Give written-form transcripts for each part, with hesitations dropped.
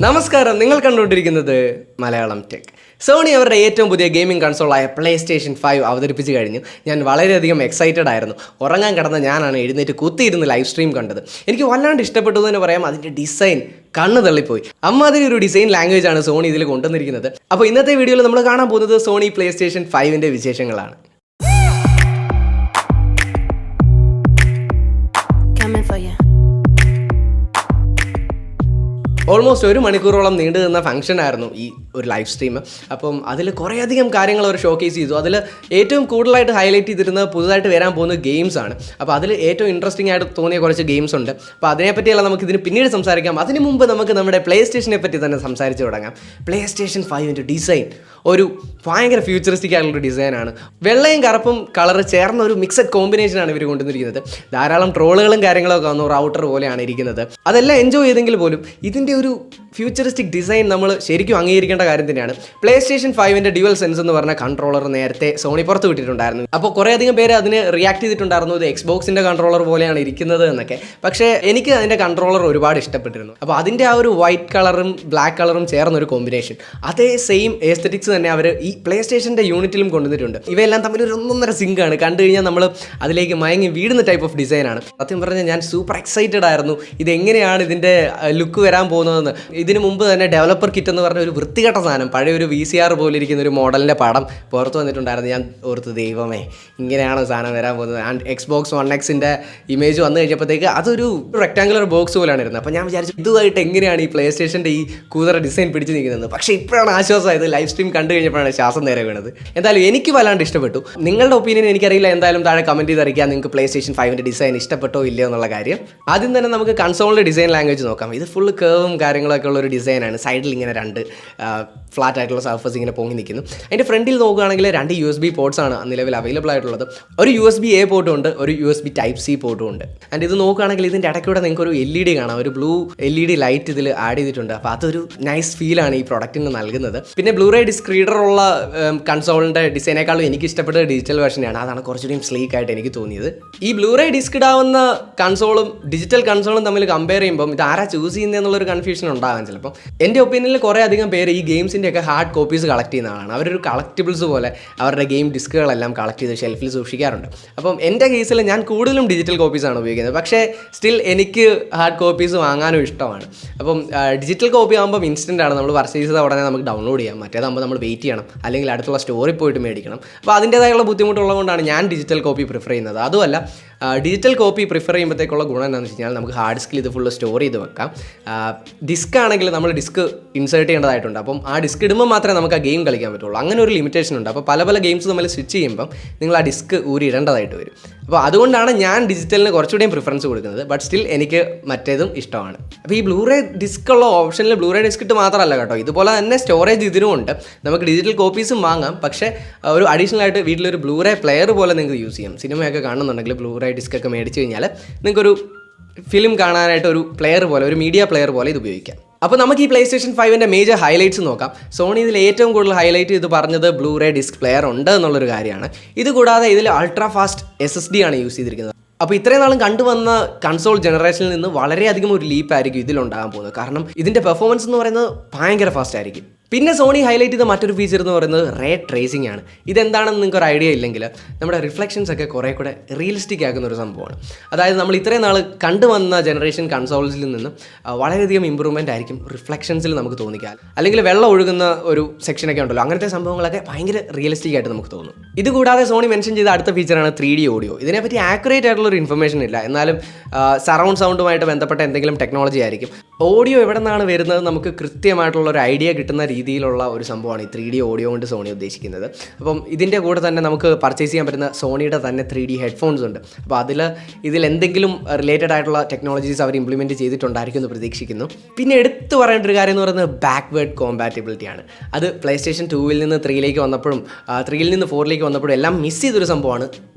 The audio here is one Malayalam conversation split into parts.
നമസ്കാരം, നിങ്ങൾ കണ്ടുകൊണ്ടിരിക്കുന്നത് മലയാളം ടെക്. സോണി അവരുടെ ഏറ്റവും പുതിയ ഗെയിമിംഗ് കൺസോളായ PlayStation 5 അവതരിപ്പിച്ച് കഴിഞ്ഞു. ഞാൻ വളരെയധികം എക്സൈറ്റഡ് ആയിരുന്നു. ഉറങ്ങാൻ കിടന്ന ഞാനാണ് എഴുന്നേറ്റ് കുത്തിയിരുന്ന് ലൈവ് സ്ട്രീം കണ്ടത്. എനിക്ക് വല്ലാണ്ട് ഇഷ്ടപ്പെട്ടു എന്ന് പറയാം. അതിൻ്റെ ഡിസൈൻ കണ്ണ് തള്ളിപ്പോയി. അമ്മാതിരി ഒരു ഡിസൈൻ ലാംഗ്വേജ് ആണ് സോണി ഇതിൽ കൊണ്ടുവന്നിരിക്കുന്നത്. അപ്പോൾ ഇന്നത്തെ വീഡിയോയിൽ നമ്മൾ കാണാൻ പോകുന്നത് സോണി PlayStation 5ൻ്റെ വിശേഷങ്ങളാണ്. ഓൾമോസ്റ്റ് 1 മണിക്കൂറോളം നീണ്ടു നിന്ന ഫംഗ്ഷൻ ആയിരുന്നു ഈ ഒരു ലൈവ് സ്ട്രീം. അപ്പം അതിൽ കുറേയധികം കാര്യങ്ങൾ അവർ ഷോക്കേസ് ചെയ്തു. അതിൽ ഏറ്റവും കൂടുതലായിട്ട് ഹൈലൈറ്റ് ചെയ്തിരുന്നത് പുതുതായിട്ട് വരാൻ പോകുന്ന ഗെയിംസ് ആണ്. അപ്പോൾ അതിൽ ഏറ്റവും ഇൻട്രസ്റ്റിംഗ് ആയിട്ട് തോന്നിയ കുറച്ച് ഗെയിംസ് ഉണ്ട്. അപ്പോൾ അതിനെപ്പറ്റിയെല്ലാം നമുക്ക് ഇതിന് പിന്നീട് സംസാരിക്കാം. അതിന് മുമ്പ് നമുക്ക് നമ്മുടെ PlayStationനെ പറ്റി തന്നെ സംസാരിച്ച് തുടങ്ങാം. PlayStation 5ൻ്റെ ഡിസൈൻ ഒരു ഭയങ്കര ഫ്യൂച്ചറിസ്റ്റിക് ആയിട്ടുള്ളൊരു ഡിസൈനാണ്. വെള്ളയും കറുപ്പും കളറ് ചേർന്ന ഒരു മിക്സഡ് കോമ്പിനേഷനാണ് ഇവർ കൊണ്ടുവന്നിരിക്കുന്നത്. ധാരാളം ട്രോളുകളും കാര്യങ്ങളൊക്കെ വന്നു. റൗട്ടർ പോലെയാണ് ഇരിക്കുന്നത്. അതെല്ലാം എൻജോയ് ചെയ്തെങ്കിൽ പോലും ഇതിൻ്റെ ഒരു ഫ്യൂച്ചറിസ്റ്റിക് ഡിസൈൻ നമ്മൾ ശരിക്കും അംഗീകരിക്കേണ്ട കാര്യം തന്നെയാണ്. PlayStation 5ൻ്റെ ഡ്യുവൽ സെൻസ് എന്ന് പറഞ്ഞ കൺട്രോളർ നേരത്തെ സോണി പുറത്ത് വിട്ടിട്ടുണ്ടായിരുന്നു. അപ്പോൾ കുറേയധികം പേര് അതിന് റിയാക്ട് ചെയ്തിട്ടുണ്ടായിരുന്നു. ഇത് എക്സ്ബോക്സിൻ്റെ കൺട്രോളർ പോലെയാണ് ഇരിക്കുന്നത് എന്നൊക്കെ. പക്ഷേ എനിക്ക് അതിൻ്റെ കൺട്രോളർ ഒരുപാട് ഇഷ്ടപ്പെട്ടിരുന്നു. അപ്പോൾ അതിൻ്റെ ആ ഒരു വൈറ്റ് കളറും ബ്ലാക്ക് കളറും ചേർന്നൊരു കോമ്പിനേഷൻ, അതേ സെയിം എസ്തെറ്റിക്സ് തന്നെ അവർ ഈ PlayStationൻ്റെ യൂണിറ്റിലും കൊണ്ടുവന്നിട്ടുണ്ട്. ഇവയെല്ലാം തമ്മിൽ ഒരു ഒന്നൊന്നര സിങ്കാണ്. കണ്ടു കഴിഞ്ഞാൽ നമ്മൾ അതിലേക്ക് മയങ്ങി വീടുന്ന ടൈപ്പ് ഓഫ് ഡിസൈനാണ്. സത്യം പറഞ്ഞാൽ ഞാൻ സൂപ്പർ എക്സൈറ്റഡ് ആയിരുന്നു. ഇതെങ്ങനെയാണ് ഇതിൻ്റെ ലുക്ക് വരാൻ പോകുന്നതെന്ന്. ഇതിന് മുമ്പ് തന്നെ ഡെവലപ്പർ കിറ്റ് എന്ന് പറഞ്ഞ ഒരു വൃത്തികെട്ട സാധനം, പഴയ ഒരു VCR പോലെ ഇരിക്കുന്ന ഒരു മോഡലിൻ്റെ പടം പുറത്ത് വന്നിട്ടുണ്ടായിരുന്നു. ഞാൻ ഓർത്ത്, ദൈവമേ, ഇങ്ങനെയാണോ സാധനം വരാൻ പോകുന്നത്. ആൻഡ് Xbox One Xൻ്റെ ഇമേജ് വന്നു കഴിഞ്ഞപ്പോഴത്തേക്ക് അതൊരു റെക്ടാങ്കുലർ ബോക്സ് പോലെയാണ് ഇരുന്നത്. അപ്പോൾ ഞാൻ വിചാരിച്ചു ഇതുമായിട്ട് എങ്ങനെയാണ് ഈ PlayStationൻ്റെ ഈ കൂതറ ഡിസൈൻ പിടിച്ച് നിൽക്കുന്നത്. പക്ഷേ ഇപ്പോഴാണ് ആശ്വാസമായത്. ലൈവ് സ്ട്രീം കണ്ടു കഴിഞ്ഞപ്പോഴാണ് ശ്വാസം നേരെ വീണത്. എന്തായാലും എനിക്ക് വല്ലാണ്ട് ഇഷ്ടപ്പെട്ടു. നിങ്ങളുടെ ഒപ്പീനിയൻ എനിക്കറിയില്ല. എന്തായാലും താഴെ കമൻറ്റ് ചെയ്ത് അറിയിക്കുക നിങ്ങൾക്ക് PlayStation 5ൻ്റെ ഡിസൈൻ ഇഷ്ടപ്പെട്ടോ ഇല്ലയോ എന്നുള്ള കാര്യം. ആദ്യം തന്നെ നമുക്ക് കൺസോളിൻ്റെ ഡിസൈൻ ലാംഗ്വേജ് നോക്കാം. ഇത് ഫുള്ള് കേവും കാര്യങ്ങളൊക്കെ ഉള്ള ഒരു ഡിസൈനാണ്. സൈഡിൽ ഇങ്ങനെ 2 ഫ്ലാറ്റ് ആയിട്ടുള്ള സർഫസ് ഇങ്ങനെ പൊങ്ങി നിൽക്കുന്നു. അതിൻ്റെ ഫ്രണ്ടിൽ നോക്കുകയാണെങ്കിൽ 2 USB പോർട്സ് ആണ് നിലവിൽ അവൈലബിൾ ആയിട്ടുള്ളത്. ഒരു USB-A പോർട്ടും ഉണ്ട്, ഒരു USB Type-C പോർട്ടും ഉണ്ട്. ആൻഡ് ഇത് നോക്കുകയാണെങ്കിൽ ഇതിൻ്റെ ഇടയ്ക്കൂടെ നിങ്ങൾക്ക് ഒരു LED കാണാം. ഒരു ബ്ലൂ LED ലൈറ്റ് ഇതിൽ ആഡ് ചെയ്തിട്ടുണ്ട്. അപ്പോൾ അതൊരു നൈസ് ഫീലാണ് ഈ പ്രൊഡക്റ്റിന് നൽകുന്നത്. പിന്നെ ബ്ലൂറേ ഡിസ്ക് റീഡറുള്ള കൺസോളിൻ്റെ ഡിസൈനേക്കാളും എനിക്ക് ഇഷ്ടപ്പെട്ടത് ഡിജിറ്റൽ വെർഷനാണ്. അതാണ് കുറച്ചുകൂടിയും സ്ലീക്ക് ആയിട്ട് എനിക്ക് തോന്നിയത്. ഈ ബ്ലൂറേ ഡിസ്ക് ഇടാവുന്ന കൺസോളും ഡിജിറ്റൽ കൺസോളും തമ്മിൽ കമ്പയർ ചെയ്യുമ്പം ഇത് ആരാ ചൂസ് ചെയ്യുന്നതെന്നുള്ളൊരു കൺഫ്യൂഷൻ ഉണ്ടാകാൻ ചിലപ്പോൾ. എൻ്റെ ഒപ്പീനിയനിൽ കുറേ അധികം പേര് ഈ ഗെയിംസിൻ്റെയൊക്കെ ഹാർഡ് കോപ്പീസ് കളക്ട് ചെയ്യുന്ന ആളാണ്. അവരൊരു കളക്റ്റിബിൾസ് പോലെ അവരുടെ ഗെയിം ഡിസ്കുകളെല്ലാം കളക്ട് ചെയ്ത് ഷെൽഫിൽ സൂക്ഷിക്കാറുണ്ട്. അപ്പം എൻ്റെ കേസിൽ ഞാൻ കൂടുതലും ഡിജിറ്റൽ കോപ്പീസാണ് ഉപയോഗിക്കുന്നത്. പക്ഷേ സ്റ്റിൽ എനിക്ക് ഹാർഡ് കോപ്പീസ് വാങ്ങാനും ഇഷ്ടമാണ്. അപ്പം ഡിജിറ്റൽ കോപ്പി ആകുമ്പോൾ ഇൻസ്റ്റൻ്റ് ആണ്. നമ്മൾ പർച്ചേസ് ചെയ്ത ഉടനെ നമുക്ക് ഡൗൺലോഡ് ചെയ്യാം. മറ്റേതാകുമ്പോൾ നമ്മൾ വെയിറ്റ് ചെയ്യണം, അല്ലെങ്കിൽ അടുത്തുള്ള സ്റ്റോറിൽ പോയിട്ട് മേടിക്കണം. അപ്പോൾ അതിൻ്റേതായുള്ള ബുദ്ധിമുട്ടുള്ളതുകൊണ്ടാണ് ഞാൻ ഡിജിറ്റൽ കോപ്പി പ്രിഫർ ചെയ്യുന്നത്. അതുമല്ല, ഡിജിറ്റൽ കോപ്പി പ്രിഫർ ചെയ്യുമ്പോഴത്തേക്കുള്ള ഗുണം എന്താണെന്ന് വെച്ച് കഴിഞ്ഞാൽ നമുക്ക് ഹാർഡ് ഡിസ്കിൽ ഇത് ഫുള്ള് സ്റ്റോർ ചെയ്ത് വെക്കാം. ഡിസ്ക് ആണെങ്കിൽ നമ്മൾ ഡിസ്ക് ഇൻസേർട്ട് ചെയ്യേണ്ടതായിട്ടുണ്ട്. അപ്പം ആ ഡിസ്ക് ഇടുമ്പോൾ മാത്രമേ നമുക്ക് ആ ഗെയിം കളിക്കാൻ പറ്റുള്ളൂ. അങ്ങനെ ഒരു ലിമിറ്റേഷൻ ഉണ്ട്. അപ്പോൾ പല ഗെയിംസ് നമ്മൾ സ്വിച്ച് ചെയ്യുമ്പം നിങ്ങൾ ആ ഡിസ്ക് ഊരി ഇടേണ്ടതായിട്ട് വരും. അപ്പോൾ അതുകൊണ്ടാണ് ഞാൻ ഡിജിറ്റലിന് കുറച്ചുകൂടിയും പ്രിഫറൻസ് കൊടുക്കുന്നത്. ബട്ട് സ്റ്റിൽ എനിക്ക് മറ്റേതും ഇഷ്ടമാണ്. അപ്പോൾ ഈ ബ്ലൂറേ ഡിസ്ക് ഉള്ള ഓപ്ഷനിൽ ബ്ലൂറേ ഡിസ്ക് ഇട്ട് മാത്രമല്ല കേട്ടോ, ഇതുപോലെ തന്നെ സ്റ്റോറേജ് ഇതിനും ഉണ്ട്. നമുക്ക് ഡിജിറ്റൽ കോപ്പീസും വാങ്ങാം. പക്ഷേ ഒരു അഡീഷണൽ ആയിട്ട് വീട്ടിലൊരു ബ്ലൂറേ പ്ലെയർ പോലെ നിങ്ങൾക്ക് യൂസ് ചെയ്യാം. സിനിമയൊക്കെ കാണുന്നുണ്ടെങ്കിൽ ബ്ലൂറേ ഡിസ്ക് ഒക്കെ മേടിച്ച് കഴിഞ്ഞാൽ നിങ്ങൾക്കൊരു ഫിലിം കാണാനായിട്ട് ഒരു പ്ലെയർ പോലെ, ഒരു മീഡിയ പ്ലെയർ പോലെ ഇത് ഉപയോഗിക്കാം. അപ്പോൾ നമുക്ക് ഈ PlayStation 5ൻ്റെ മേജർ ഹൈലൈറ്റ്സ് നോക്കാം. സോണി ഇതിൽ ഏറ്റവും കൂടുതൽ ഹൈലൈറ്റ് ചെയ്ത് പറഞ്ഞത് ബ്ലൂറേ ഡിസ്ക് പ്ലെയർ ഉണ്ട് എന്നുള്ളൊരു കാര്യമാണ്. ഇത് കൂടാതെ ഇതിൽ അൾട്രാ ഫാസ്റ്റ് SSD ആണ് യൂസ് ചെയ്തിരിക്കുന്നത്. അപ്പോൾ ഇത്രയും നാളും കണ്ടുവന്ന കൺസോൾ ജനറേഷനിൽ നിന്ന് വളരെയധികം ഒരു ലീപ്പായിരിക്കും ഇതിലുണ്ടാകാൻ പോകുന്നത്. കാരണം ഇതിൻ്റെ പെർഫോമൻസ് എന്ന് പറയുന്നത് ഭയങ്കര ഫാസ്റ്റ് ആയിരിക്കും. പിന്നെ സോണി ഹൈലൈറ്റ് ചെയ്ത മറ്റൊരു ഫീച്ചർ എന്ന് പറയുന്നത് റേ ട്രേസിംഗ് ആണ്. ഇതെന്താണെന്ന് നിങ്ങൾക്ക് ഒരു ഐഡിയ ഇല്ലെങ്കിൽ നമ്മുടെ റിഫ്ലക്ഷൻസ് ഒക്കെ കുറേ കൂടെ റിയലിസ്റ്റിക് ആക്കുന്ന ഒരു സംഭവമാണ്. അതായത് നമ്മൾ ഇത്രയും നാൾ കണ്ടുവന്ന ജനറേഷൻ കൺസോൾസിൽ നിന്ന് വളരെയധികം ഇമ്പ്രൂവ്മെൻ്റ് ആയിരിക്കും റിഫ്ലക്ഷൻസിൽ നമുക്ക് തോന്നിക്കാൻ. അല്ലെങ്കിൽ വെള്ളം ഒഴുകുന്ന ഒരു സെക്ഷനൊക്കെ ഉണ്ടല്ലോ, അങ്ങനത്തെ സംഭവങ്ങളൊക്കെ ഭയങ്കര റിയലിസ്റ്റിക് ആയിട്ട് നമുക്ക് തോന്നും. ഇതുകൂടാതെ സോണി മെൻഷൻ ചെയ്ത അടുത്ത ഫീച്ചറാണ് 3D ഓഡിയോ. ഇതിനെപ്പറ്റി ആക്യുറേറ്റ് ആയിട്ടുള്ളൊരു ഇൻഫർമേഷൻ ഇല്ല, എന്നാലും സറൗണ്ട് സൗണ്ടുമായിട്ട് ബന്ധപ്പെട്ട എന്തെങ്കിലും ടെക്നോളജി ആയിരിക്കും. ഓഡിയോ എവിടെ നിന്നാണ് വരുന്നത് നമുക്ക് കൃത്യമായിട്ടുള്ള ഒരു ഐഡിയ കിട്ടുന്ന രീതിയിലുള്ള ഒരു സംഭവമാണ് ഈ 3D ഓഡിയോ കൊണ്ട് സോണി ഉദ്ദേശിക്കുന്നത്. അപ്പം ഇതിൻ്റെ കൂടെ തന്നെ നമുക്ക് പർച്ചേസ് ചെയ്യാൻ പറ്റുന്ന സോണിയുടെ തന്നെ 3D ഹെഡ്ഫോൺസ് ഉണ്ട്. അപ്പോൾ ഇതിൽ എന്തെങ്കിലും റിലേറ്റഡ് ആയിട്ടുള്ള ടെക്നോളജീസ് അവർ ഇംപ്ലിമെൻറ്റ് ചെയ്തിട്ടുണ്ടായിരിക്കും എന്ന് പ്രതീക്ഷിക്കുന്നു. പിന്നെ എടുത്തു പറയേണ്ട ഒരു കാര്യം എന്ന് പറയുന്നത് ബാക്ക്വേർഡ് കോമ്പാറ്റിബിലിറ്റിയാണ്. അത് PlayStation 2 നിന്ന് 3 വന്നപ്പോഴും 3 നിന്ന് 4 വന്നപ്പോഴും എല്ലാം മിസ് ചെയ്തൊരു സംഭവമാണ്.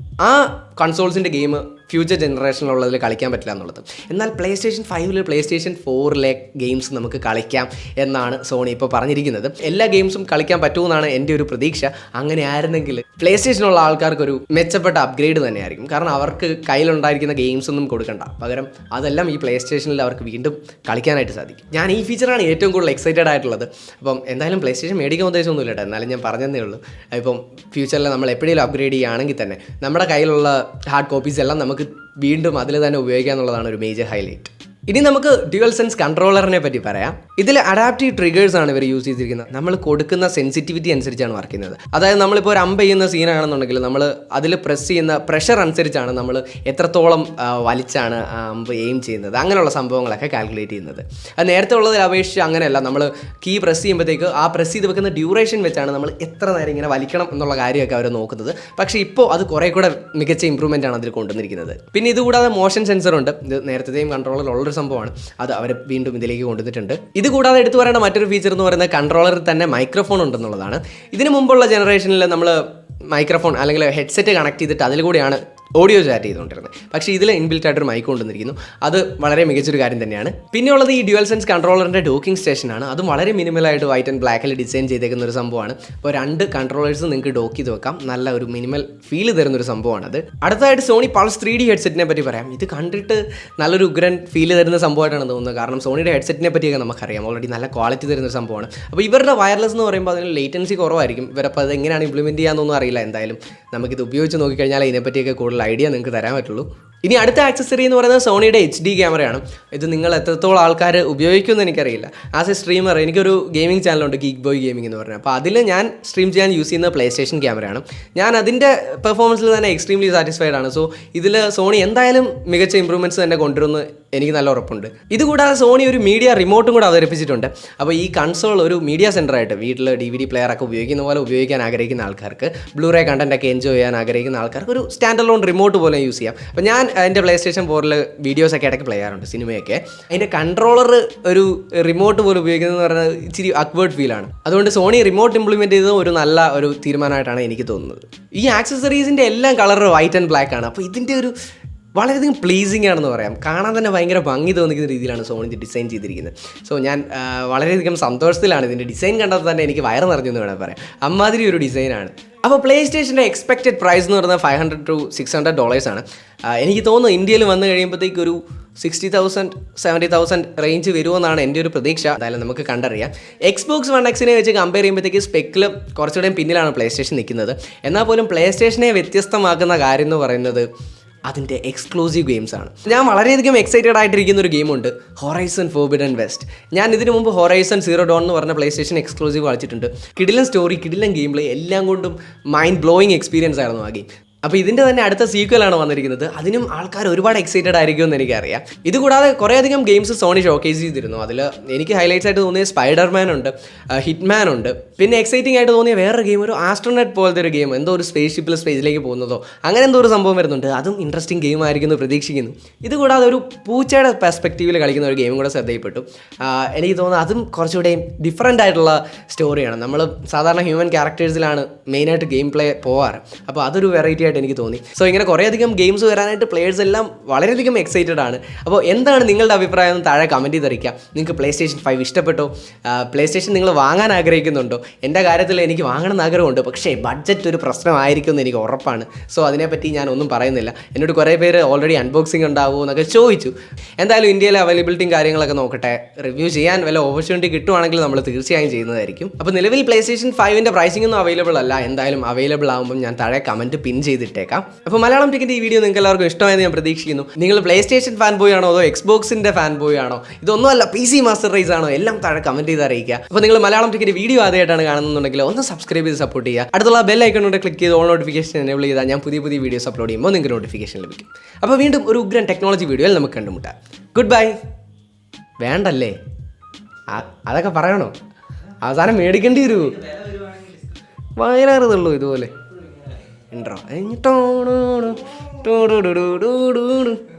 ആ കൺസോൾസിൻ്റെ ഗെയിം ഫ്യൂച്ചർ ജനറേഷനിലുള്ളതിൽ കളിക്കാൻ പറ്റില്ല എന്നുള്ളത്. എന്നാൽ PlayStation 5 PlayStation 4 ഗെയിംസ് നമുക്ക് കളിക്കാം എന്നാണ് സോണി ഇപ്പോൾ പറഞ്ഞിരിക്കുന്നത്. എല്ലാ ഗെയിംസും കളിക്കാൻ പറ്റുമെന്നാണ് എൻ്റെ ഒരു പ്രതീക്ഷ. അങ്ങനെ ആയിരുന്നെങ്കിൽ PlayStationനുള്ള ആൾക്കാർക്കൊരു മെച്ചപ്പെട്ട അപ്ഗ്രേഡ് തന്നെയായിരിക്കും. കാരണം അവർക്ക് കയ്യിലുണ്ടായിരിക്കുന്ന ഗെയിംസ് ഒന്നും കൊടുക്കണ്ട, പകരം അതെല്ലാം ഈ PlayStationൽ അവർക്ക് വീണ്ടും കളിക്കാനായിട്ട് സാധിക്കും. ഞാൻ ഈ ഫീച്ചറാണ് ഏറ്റവും കൂടുതൽ എക്സൈറ്റഡ് ആയിട്ടുള്ളത്. അപ്പം എന്തായാലും PlayStation മേടിക്കാൻ ഉദ്ദേശമൊന്നുമില്ല കേട്ടോ, എന്നാലും ഞാൻ പറഞ്ഞതേ ഉള്ളൂ. ഇപ്പം ഫ്യൂച്ചറിൽ നമ്മൾ എപ്പോഴെങ്കിലും അപ്ഗ്രേഡ് ചെയ്യുകയാണെങ്കിൽ തന്നെ നമ്മുടെ കയ്യിലുള്ള ഹാർഡ് കോപ്പീസ് എല്ലാം നമുക്ക് വീണ്ടും അതിൽ തന്നെ ഉപയോഗിക്കുക എന്നുള്ളതാണ് ഒരു മേജർ ഹൈലൈറ്റ്. ഇനി നമുക്ക് ഡ്യുവൽ സെൻസ് കൺട്രോളറിനെ പറ്റി പറയാം. ഇതിൽ അഡാപ്റ്റീവ് ട്രിഗേഴ്സ് ആണ് ഇവർ യൂസ് ചെയ്തിരിക്കുന്നത്. നമ്മൾ കൊടുക്കുന്ന സെൻസിറ്റിവിറ്റി അനുസരിച്ചാണ് വർക്ക് ചെയ്യുന്നത്. അതായത് നമ്മളിപ്പോൾ ഒരു അമ്പ് ചെയ്യുന്ന സീനാണെന്നുണ്ടെങ്കിൽ നമ്മൾ അതിൽ പ്രസ് ചെയ്യുന്ന പ്രഷർ അനുസരിച്ചാണ് നമ്മൾ എത്രത്തോളം വലിച്ചാണ് ആ അമ്പ് എയിം ചെയ്യുന്നത്, അങ്ങനെയുള്ള സംഭവങ്ങളൊക്കെ കാൽക്കുലേറ്റ് ചെയ്യുന്നത്. അത് നേരത്തെ ഉള്ളതിൽ അപേക്ഷിച്ച് അങ്ങനെയല്ല. നമ്മൾ കീ പ്രസ് ചെയ്യുമ്പോഴത്തേക്ക് ആ പ്രസ് ചെയ്ത് വെക്കുന്ന ഡ്യൂറേഷൻ വെച്ചാണ് നമ്മൾ എത്ര നേരം ഇങ്ങനെ വലിക്കണം എന്നുള്ള കാര്യമൊക്കെ അവർ നോക്കുന്നത്. പക്ഷേ ഇപ്പോൾ അത് കുറേ കൂടെ മികച്ച ഇമ്പ്രൂവ്മെൻ്റ് ആണ് അതിൽ കൊണ്ടുവന്നിരിക്കുന്നത്. പിന്നെ ഇതുകൂടാതെ മോഷൻ സെൻസർ ഉണ്ട്. ഇത് നേരത്തെയും കൺട്രോളർ സംഭവമാണ്, അത് അവർ വീണ്ടും ഇതിലേക്ക് കൊണ്ടുവന്നിട്ടുണ്ട്. ഇത് കൂടാതെ എടുത്തു പറയേണ്ട മറ്റൊരു ഫീച്ചർ എന്ന് പറയുന്നത് കൺട്രോളറിൽ തന്നെ മൈക്രോഫോൺ ഉണ്ടെന്നുള്ളതാണ്. ഇതിന് മുമ്പുള്ള ജനറേഷനിൽ നമ്മൾ മൈക്രോഫോൺ അല്ലെങ്കിൽ ഹെഡ്സെറ്റ് കണക്ട് ചെയ്തിട്ട് അതിൽ കൂടെയാണ് ഓഡിയോ ചാറ്റ് ചെയ്തുകൊണ്ടിരുന്നത്. പക്ഷേ ഇതിൽ ഇൻബിൽറ്റ് ആയിട്ടൊരു മൈക്ക് കൊണ്ടുവന്നിരിക്കുന്നു. അത് വളരെ മികച്ചൊരു കാര്യം തന്നെയാണ്. പിന്നെയുള്ളത് ഈ ഡ്യുവൽ സെൻസ് കൺട്രോളറിൻ്റെ ഡോക്കിംഗ് സ്റ്റേഷനാണ്. അതും വളരെ മിനിമലായിട്ട് വൈറ്റ് ആൻഡ് ബ്ലാക്കിൽ ഡിസൈൻ ചെയ്തേക്കുന്ന ഒരു സംഭവമാണ്. അപ്പോൾ 2 കൺട്രോളേഴ്സ് നിങ്ങൾക്ക് ഡോക്ക് ചെയ്ത് വെക്കാം. നല്ല ഒരു മിനിമൽ ഫീൽ തരുന്നൊരു സംഭവമാണത്. അടുത്തതായിട്ട് സോണി പൾസ് 3D ഹെഡ്സെറ്റിനെ പറ്റി പറയാം. ഇത് കണ്ടിട്ട് നല്ലൊരു ഉഗ്രൻ ഫീൽ തരുന്ന സംഭവമായിട്ടാണ് തോന്നുന്നത്. കാരണം സോണിയുടെ ഹെഡ്സെറ്റിനെ പറ്റിയൊക്കെ നമുക്കറിയാം, ഓൾറെഡി നല്ല ക്വാളിറ്റി തരുന്നൊരു സംഭവമാണ്. അപ്പോൾ ഇവരുടെ വയർലെസ് എന്ന് പറയുമ്പോൾ അതിന് ലേറ്റൻസി കുറവായിരിക്കും. ഇവരപ്പോൾ അത് എങ്ങനെയാണ് ഇംപ്ലിമെൻറ്റ് ചെയ്യാമെന്നൊന്നും അറിയില്ല. എന്തായാലും നമുക്കിത് ഉപയോഗിച്ച് നോക്കിക്കഴിഞ്ഞാൽ ഇതിനെപ്പറ്റിയൊക്കെ കൂടുതൽ ഐഡിയ നിങ്ങൾക്ക് തരാൻ പറ്റുള്ളൂ. ഇനി അടുത്ത ആക്സസറി എന്ന് പറയുന്നത് സോണിയുടെ HD ക്യാമറയാണ്. ഇത് നിങ്ങൾ എത്രത്തോളം ആൾക്കാർ ഉപയോഗിക്കുമെന്ന് എനിക്കറിയില്ല. ആസ് എ സ്ട്രീമർ എനിക്കൊരു ഗെയിമിംഗ് ചാനലുണ്ട്, ഗീക്ക് ബോയ് ഗെയിമിംഗ് എന്ന് പറഞ്ഞാൽ. അപ്പോൾ അതിൽ ഞാൻ സ്ട്രീം ചെയ്യാൻ യൂസ് ചെയ്യുന്ന PlayStation ക്യാമറയാണ്. ഞാൻ അതിൻ്റെ പെർഫോമൻസിൽ തന്നെ എക്സ്ട്രീംലി സാറ്റിസ്ഫൈഡ് ആണ്. സോ ഇതിൽ സോണി എന്തായാലും മികച്ച ഇമ്പ്രൂവ്മെൻറ്റ്സ് തന്നെ കൊണ്ടുവരുമെന്ന് എനിക്ക് നല്ല ഉറപ്പുണ്ട്. ഇതുകൂടാതെ സോണി ഒരു മീഡിയ റിമോട്ടും കൂടെ അവതരിപ്പിച്ചിട്ടുണ്ട്. അപ്പോൾ ഈ കൺസോൾ ഒരു മീഡിയ സെൻ്ററായിട്ട് വീട്ടിൽ DVD പ്ലെയർ ഒക്കെ ഉപയോഗിക്കുന്ന പോലെ ഉപയോഗിക്കാൻ ആഗ്രഹിക്കുന്ന ആൾക്കാർക്ക്, ബ്ലൂറേ കണ്ടന്റ് ഒക്കെ എൻജോയ് ചെയ്യാൻ ആഗ്രഹിക്കുന്ന ആൾക്കാർക്ക് ഒരു സ്റ്റാൻഡ് അലോൺ റിമോട്ട് പോലെ യൂസ് ചെയ്യാം. അപ്പോൾ ഞാൻ എൻ്റെ PlayStation 4 വീഡിയോസൊക്കെ ഇടയ്ക്ക് പ്ലേ ചെയ്യാറുണ്ട്, സിനിമയൊക്കെ. അതിൻ്റെ കൺട്രോളർ ഒരു റിമോട്ട് പോലെ ഉപയോഗിക്കുന്നതെന്ന് പറയുന്നത് ഇച്ചിരി അക്വേർഡ് ഫീലാണ്. അതുകൊണ്ട് സോണി റിമോട്ട് ഇംപ്ലിമെൻറ്റ് ചെയ്തത് ഒരു നല്ല ഒരു തീരുമാനമായിട്ടാണ് എനിക്ക് തോന്നുന്നത്. ഈ ആക്സസറീസിൻ്റെ എല്ലാം കളർ വൈറ്റ് ആൻഡ് ബ്ലാക്ക് ആണ്. അപ്പോൾ ഇതിൻ്റെ ഒരു വളരെയധികം പ്ലീസിങ് ആണെന്ന് പറയാം. കാണാൻ തന്നെ ഭയങ്കര ഭംഗി തോന്നിക്കുന്ന രീതിയിലാണ് സോണി ഇത് ഡിസൈൻ ചെയ്തിരിക്കുന്നത്. സോ ഞാൻ വളരെയധികം സന്തോഷത്തിലാണ്. ഇതിൻ്റെ ഡിസൈൻ കണ്ടത് തന്നെ എനിക്ക് വയറ് നിറഞ്ഞു എന്ന് വേണമെങ്കിൽ പറയാം. അമ്മാതിരി ഒരു ഡിസൈനാണ്. അപ്പോൾ PlayStationൻ്റെ എക്സ്പെക്റ്റഡ് പ്രൈസ് എന്ന് പറയുന്നത് $500 to $600 ആണ്. എനിക്ക് തോന്നുന്നു ഇന്ത്യയിൽ വന്നു കഴിയുമ്പോഴത്തേക്ക് ഒരു 60,000 70,000 റേഞ്ച് വരുമെന്നാണ് എൻ്റെ ഒരു പ്രതീക്ഷ. എന്തായാലും നമുക്ക് കണ്ടറിയാം. Xbox One X വെച്ച് കമ്പയർ ചെയ്യുമ്പോഴത്തേക്ക് സ്പെക്കിൽ കുറച്ചുകൂടെയും പിന്നിലാണ് PlayStation നിൽക്കുന്നത്. എന്നാൽ പോലും PlayStationനെ വ്യത്യസ്തമാക്കുന്ന കാര്യം എന്ന് പറയുന്നത് അതിൻ്റെ എക്സ്ക്ലൂസീവ് ഗെയിംസ് ആണ്. ഞാൻ വളരെയധികം എക്സൈറ്റഡ് ആയിട്ടിരിക്കുന്ന ഒരു ഗെയിമുണ്ട്, ഹൊറൈസൺ ഫോർബിഡൻ വെസ്റ്റ്. ഞാൻ ഇതിനു മുമ്പ് ഹൊറൈസൺ സീറോ ഡോൺ എന്ന് പറഞ്ഞ PlayStation എക്സ്ക്ലൂസീവ് കളിച്ചിട്ടുണ്ട്. കിടിലൻ സ്റ്റോറി, കിടിലൻ ഗെയിം പ്ലേ, എല്ലാം കൊണ്ടും മൈൻഡ് ബ്ലോയിങ് എക്സ്പീരിയൻസ് ആയിരുന്നു ആ ഗെയിം. അപ്പോൾ ഇതിൻ്റെ തന്നെ അടുത്ത സീക്വലാണ് വന്നിരിക്കുന്നത്. അതിനും ആൾക്കാർ ഒരുപാട് എക്സൈറ്റഡ് ആയിരിക്കുമെന്ന് എനിക്കറിയാം. ഇതുകൂടാതെ കുറേയധികം ഗെയിംസ് സോണി ഷോക്കേസ് ചെയ്തിരുന്നു. അതിൽ എനിക്ക് ഹൈലൈറ്റ്സ് ആയിട്ട് തോന്നിയ സ്പൈഡർമാൻ ഉണ്ട്, ഹിറ്റ്മാൻ ഉണ്ട്. പിന്നെ എക്സൈറ്റിംഗ് ആയിട്ട് തോന്നിയ വേറൊരു ഗെയിം, ഒരു ആസ്ട്രോനറ്റ് പോലത്തെ ഒരു ഗെയിം, എന്തോ ഒരു സ്പേസ് ഷിപ്പിൽ സ്പേസിലേക്ക് പോകുന്നതോ അങ്ങനെ എന്തോ ഒരു സംഭവം വരുന്നുണ്ട്. അതും ഇൻട്രസ്റ്റിംഗ് ഗെയിം ആയിരിക്കുന്നു പ്രതീക്ഷിക്കുന്നു. ഇതുകൂടാതെ ഒരു പൂച്ചയുടെ പെർസ്പെക്റ്റീവിൽ കളിക്കുന്ന ഒരു ഗെയിമും കൂടെ ശ്രദ്ധയിൽപ്പെട്ടു. എനിക്ക് തോന്നുന്നു അതും കുറച്ചുകൂടെയും ഡിഫറൻ്റ് ആയിട്ടുള്ള സ്റ്റോറിയാണ്. നമ്മൾ സാധാരണ ഹ്യൂമൻ ക്യാരക്ടേഴ്സിലാണ് മെയിനായിട്ട് ഗെയിം പ്ലേ പോവാറ്. അപ്പോൾ അതൊരു വെറൈറ്റി എനിക്ക് തോന്നി. സോ ഇങ്ങനെ കുറേയധികം ഗെയിംസ് വരാനായിട്ട് പ്ലേയേഴ്സ് എല്ലാം വളരെയധികം എക്സൈറ്റഡ് ആണ്. അപ്പോൾ എന്താണ് നിങ്ങളുടെ അഭിപ്രായം താഴെ കമൻറ്റ് ചെയ്തറിയിക്കുക. നിങ്ങൾക്ക് PlayStation 5 ഇഷ്ടപ്പെട്ടോ? PlayStation നിങ്ങൾ വാങ്ങാൻ ആഗ്രഹിക്കുന്നുണ്ടോ? എൻ്റെ കാര്യത്തിൽ എനിക്ക് വാങ്ങണം എന്ന് ആഗ്രഹമുണ്ട്, പക്ഷേ ബഡ്ജറ്റ് ഒരു പ്രശ്നമായിരിക്കും എന്ന് എനിക്ക് ഉറപ്പാണ്. സോ അതിനെപ്പറ്റി ഞാൻ ഒന്നും പറയുന്നില്ല. എന്നോട് കുറേ പേര് ഓൾറെഡി അൺബോക്സിംഗ് ഉണ്ടാവുമോ എന്നൊക്കെ ചോദിച്ചു. എന്തായാലും ഇന്ത്യയിലെ അവൈലബിലിറ്റിയും കാര്യങ്ങളൊക്കെ നോക്കട്ടെ. റിവ്യൂ ചെയ്യാൻ വല്ല ഓപ്പർച്യൂണിറ്റി കിട്ടുവാണെങ്കിൽ നമ്മൾ തീർച്ചയായും ചെയ്യുന്നതായിരിക്കും. അപ്പോൾ നിലവിൽ PlayStation 5ൻ്റെ പ്രൈസിംഗ് ഒന്നും അവൈലബിൾ അല്ല. എന്തായാലും അവൈലബിൾ ആകുമ്പോൾ ഞാൻ താഴെ കമൻറ്റ് പിൻ ചെയ്തിട്ടേക്കാം. അപ്പോൾ മലയാളം ടിക്കറ്റ് ഈ വീഡിയോ നിങ്ങൾക്ക് എല്ലാവർക്കും ഇഷ്ടമായെന്ന് ഞാൻ പ്രതീക്ഷിക്കുന്നു. നിങ്ങൾ PlayStation ഫാൻ ബോയ് ആണോ അതോ Xboxൻ്റെ ഫാൻ ബോയ് ആണോ, ഇതൊന്നുമല്ല PC മാസ്റ്റർ റേസ് ആണോ, എല്ലാം താഴെ കമൻറ്റ് ചെയ്ത് അറിയിക്കുക. അപ്പോൾ നിങ്ങൾ മലയാളം ടിക്കറ്റ് വീഡിയോ ആദ്യമായിട്ടാണ് കാണുന്നുണ്ടെങ്കിൽ ഒന്ന് സബ്സ്ക്രൈബ് ചെയ്ത് സപ്പോർട്ട് ചെയ്യുക. അടുത്തുള്ള ബെൽ ഐക്കണോട് ക്ലിക്ക് ചെയ്ത് ഓൾ നോട്ടിഫിക്കേഷൻ എനേബിൾ ചെയ്താൽ ഞാൻ പുതിയ വീഡിയോസ് അപ്ലോഡ് ചെയ്യുമ്പോൾ നിങ്ങൾക്ക് നോട്ടിഫിക്കേഷൻ ലഭിക്കും. അപ്പോൾ വീണ്ടും ഒരു ഉഗ്രൻ ടെക്നോളജി വീഡിയോയിൽ നമുക്ക് കണ്ടുമുട്ടാം. Good bye. വേണ്ടല്ലേ, അതൊക്കെ പറയണോ? അവസാനം മേടിക്കേണ്ടി വരുമോ? വയനാറുള്ളൂ ഇതുപോലെ intro.